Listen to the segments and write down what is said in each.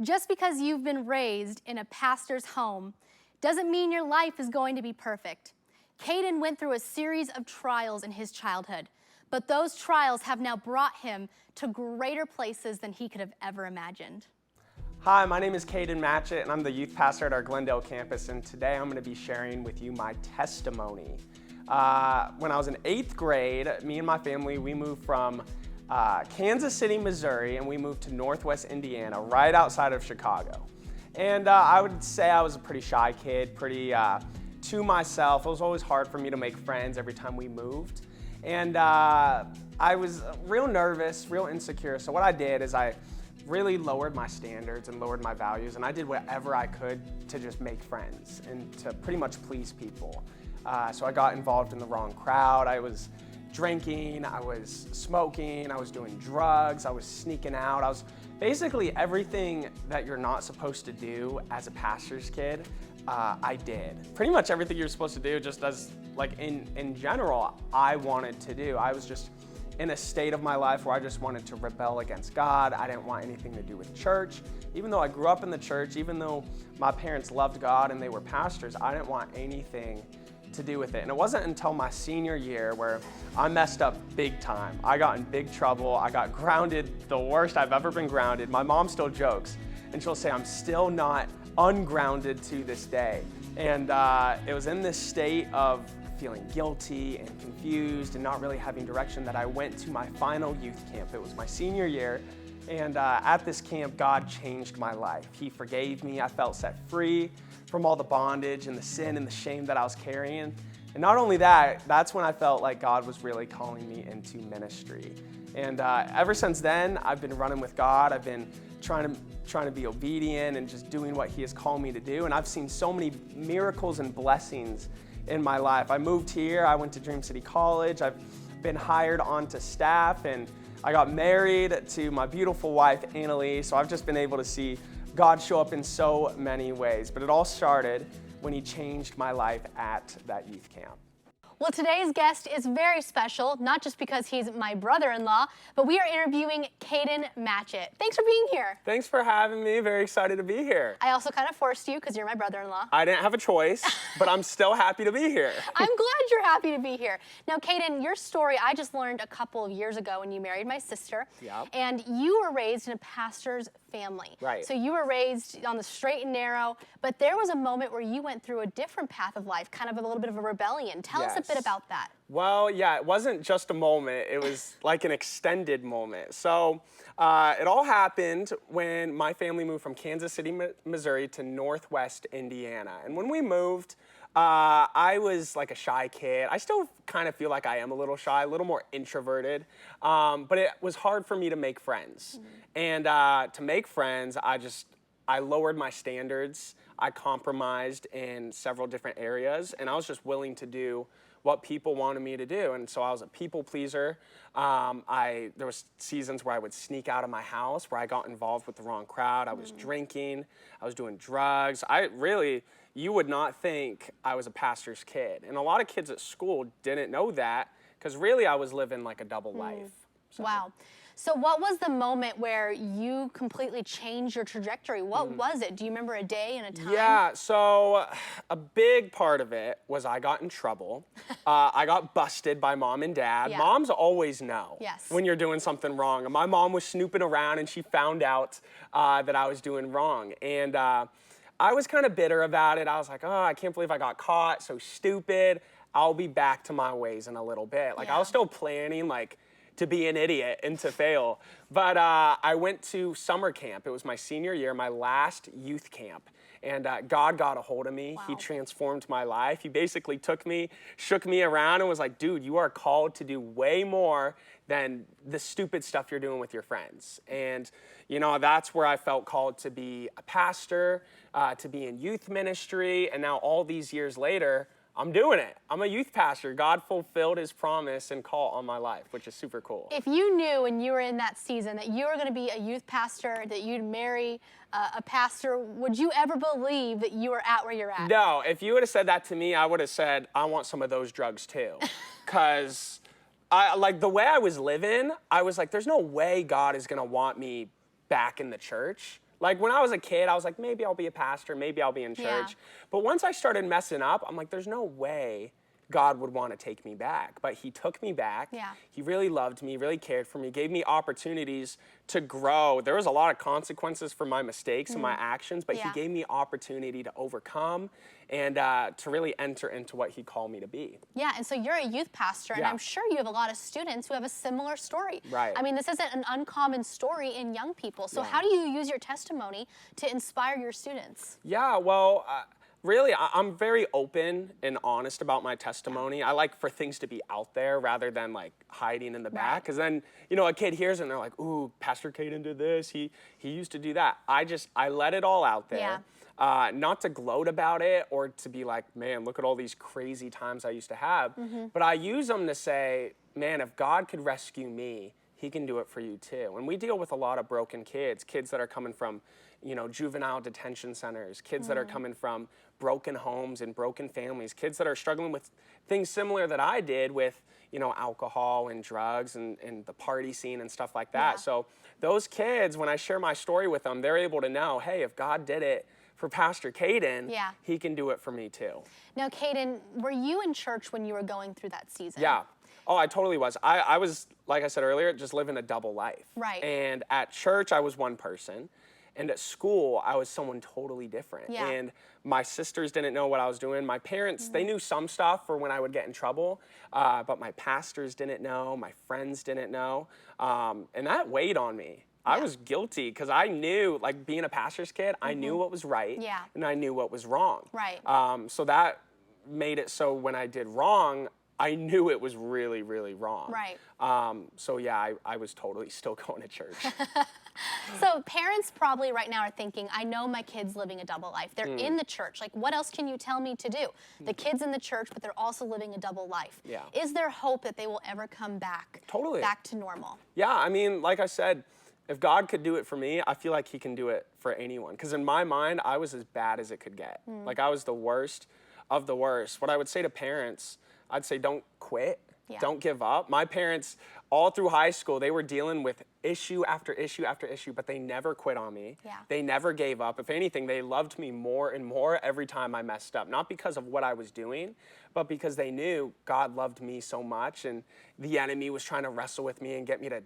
Just because you've been raised in a pastor's home doesn't mean your life is going to be perfect. Kaden went through a series of trials in his childhood, but those trials have now brought him to greater places than he could have ever imagined. Hi, my name is Kaden Matchett, and I'm the youth pastor at our Glendale campus, and today I'm going to be sharing with you my testimony. When I was in 8th grade, me and my family, we moved from Kansas City, Missouri, and we moved to Northwest Indiana, right outside of Chicago. And I would say I was a pretty shy kid, pretty to myself. It was always hard for me to make friends every time we moved. And I was real nervous, real insecure. So what I did is I really lowered my standards and lowered my values, and I did whatever I could to just make friends and to pretty much please people. So I got involved in the wrong crowd. I was drinking, I was smoking, I was doing drugs, I was sneaking out. I was basically everything that you're not supposed to do as a pastor's kid, I did. Pretty much everything you're supposed to do, just as like in general, I wanted to do. I was just in a state of my life where I just wanted to rebel against God. I didn't want anything to do with church. Even though I grew up in the church, even though my parents loved God and they were pastors, I didn't want anything to do with it. And it wasn't until my senior year where I messed up big time. I got in big trouble. I got grounded, the worst I've ever been grounded. My mom still jokes, and she'll say I'm still not ungrounded to this day. And it was in this state of feeling guilty and confused and not really having direction that I went to my final youth camp. It was my senior year, and at this camp, God changed my life. He forgave me. I felt set free from all the bondage and the sin and the shame that I was carrying. And not only that, that's when I felt like God was really calling me into ministry. And ever since then, I've been running with God. I've been trying to be obedient and just doing what He has called me to do. And I've seen so many miracles and blessings in my life. I moved here, I went to Dream City College, I've been hired onto staff, and I got married to my beautiful wife, Annalise, so I've just been able to see God show up in so many ways. But it all started when He changed my life at that youth camp. Well, today's guest is very special, not just because he's my brother-in-law, but we are interviewing Kaden Matchett. Thanks for being here. Thanks for having me. Very excited to be here. I also kind of forced you because you're my brother-in-law. I didn't have a choice, but I'm still happy to be here. I'm glad you're happy to be here. Now, Kaden, your story I just learned a couple of years ago when you married my sister. Yep. And you were raised in a pastor's family. Right. So you were raised on the straight and narrow, but there was a moment where you went through a different path of life, kind of a little bit of a rebellion. Tell us a bit about that. Well, yeah, it wasn't just a moment. It was like an extended moment. So it all happened when my family moved from Kansas City, Missouri to Northwest Indiana. And when we moved, I was like a shy kid. I still kind of feel like I am a little shy, a little more introverted, but it was hard for me to make friends. And to make friends, I lowered my standards. I compromised in several different areas, and I was just willing to do what people wanted me to do. And so I was a people pleaser. There was seasons where I would sneak out of my house, where I got involved with the wrong crowd. I was drinking, I was doing drugs. You would not think I was a pastor's kid. And a lot of kids at school didn't know that, because really I was living like a double life. So. Wow. So what was the moment where you completely changed your trajectory? What was it? Do you remember a day and a time? Yeah, so a big part of it was I got in trouble. I got busted by mom and dad. Yeah. Moms always know Yes. when you're doing something wrong. And my mom was snooping around, and she found out that I was doing wrong. And I was kind of bitter about it. I was like, oh, I can't believe I got caught, so stupid. I'll be back to my ways in a little bit. Like, I was still planning, like, to be an idiot and to fail. But I went to summer camp. It was my senior year, my last youth camp. And God got a hold of me. Wow. He transformed my life. He basically took me, shook me around, and was like, dude, you are called to do way more than the stupid stuff you're doing with your friends. And, you know, that's where I felt called to be a pastor, to be in youth ministry. And now all these years later, I'm doing it. I'm a youth pastor. God fulfilled His promise and call on my life, which is super cool. If you knew when you were in that season that you were going to be a youth pastor, that you'd marry a pastor, would you ever believe that you were at where you're at? No, if you would have said that to me, I would have said, I want some of those drugs too. Because like the way I was living, I was like, there's no way God is going to want me back in the church. Like when I was a kid, I was like, maybe I'll be a pastor, maybe I'll be in church. Yeah. But once I started messing up, I'm like, there's no way God would want to take me back. But he took me back. Yeah. He really loved me, really cared for me, gave me opportunities to grow. There was a lot of consequences for my mistakes and my actions, but Yeah. he gave me opportunity to overcome and to really enter into what he called me to be. Yeah, and so you're a youth pastor, and Yeah. I'm sure you have a lot of students who have a similar story. Right. I mean, this isn't an uncommon story in young people. So Yeah. how do you use your testimony to inspire your students? Yeah, well, really, I'm very open and honest about my testimony. I like for things to be out there rather than like hiding in the back. Right. Because then, you know, a kid hears it and they're like, ooh, Pastor Kaden did this. He used to do that. I let it all out there. Yeah. Not to gloat about it or to be like, man, look at all these crazy times I used to have. But I use them to say, man, if God could rescue me, he can do it for you too. And we deal with a lot of broken kids that are coming from, you know, juvenile detention centers, kids that are coming from broken homes and broken families, kids that are struggling with things similar that I did with, you know, alcohol and drugs and the party scene and stuff like that. Yeah. So those kids, when I share my story with them, they're able to know, hey, if God did it for Pastor Kaden, Yeah. he can do it for me too. Now, Kaden, were you in church when you were going through that season? Yeah. Oh, I totally was. I was, like I said earlier, just living a double life. Right. And at church, I was one person. And at school, I was someone totally different. Yeah. And my sisters didn't know what I was doing. My parents, they knew some stuff for when I would get in trouble, but my pastors didn't know. My friends didn't know. And that weighed on me. I was guilty because I knew, like being a pastor's kid, I knew what was right Yeah. and I knew what was wrong. Right. So that made it so when I did wrong, I knew it was really, really wrong. Right. So yeah, I was totally still going to church. So parents probably right now are thinking, I know my kid's living a double life. They're Hmm. in the church. Like, what else can you tell me to do? The kid's in the church, but they're also living a double life. Yeah. Is there hope that they will ever come back? Totally. Back to normal? Yeah, I mean, like I said, if God could do it for me, I feel like he can do it for anyone. Because in my mind, I was as bad as it could get. Like I was the worst of the worst. What I would say to parents, I'd say don't quit. Yeah. Don't give up. My parents, all through high school, they were dealing with issue after issue after issue, but they never quit on me. Yeah. They never gave up. If anything, they loved me more and more every time I messed up. Not because of what I was doing, but because they knew God loved me so much and the enemy was trying to wrestle with me and get me to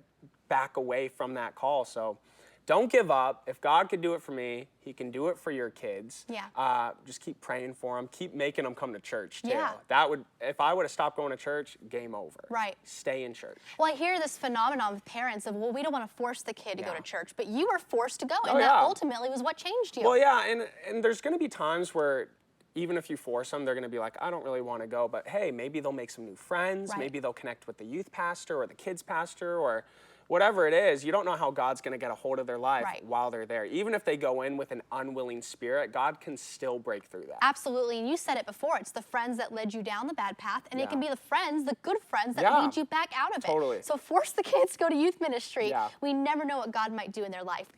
back away from that call. So don't give up. If God could do it for me, he can do it for your kids. Yeah. Just keep praying for them. Keep making them come to church too. Yeah. That would, if I would have stopped going to church, game over. Right. Stay in church. Well, I hear this phenomenon of parents of, well, we don't want to force the kid to go Yeah. to church, but you were forced to go, and Oh, that yeah. ultimately was what changed you. Well, yeah, and there's going to be times where even if you force them, they're going to be like, I don't really want to go, but hey, maybe they'll make some new friends. Right. Maybe they'll connect with the youth pastor or the kids pastor or whatever it is. You don't know how God's going to get a hold of their life Right. while they're there. Even if they go in with an unwilling spirit, God can still break through that. Absolutely, and you said it before, it's the friends that led you down the bad path, and it Yeah. can be the friends, the good friends, that Yeah. lead you back out of it. Totally. So force the kids to go to youth ministry. Yeah. We never know what God might do in their life.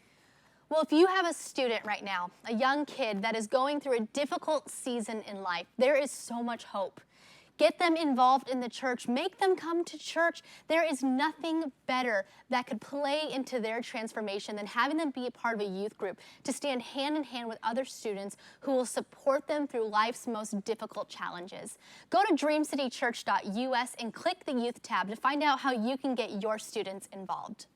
Well, if you have a student right now, a young kid that is going through a difficult season in life, there is so much hope. Get them involved in the church. Make them come to church. There is nothing better that could play into their transformation than having them be a part of a youth group to stand hand in hand with other students who will support them through life's most difficult challenges. Go to dreamcitychurch.us and click the youth tab to find out how you can get your students involved.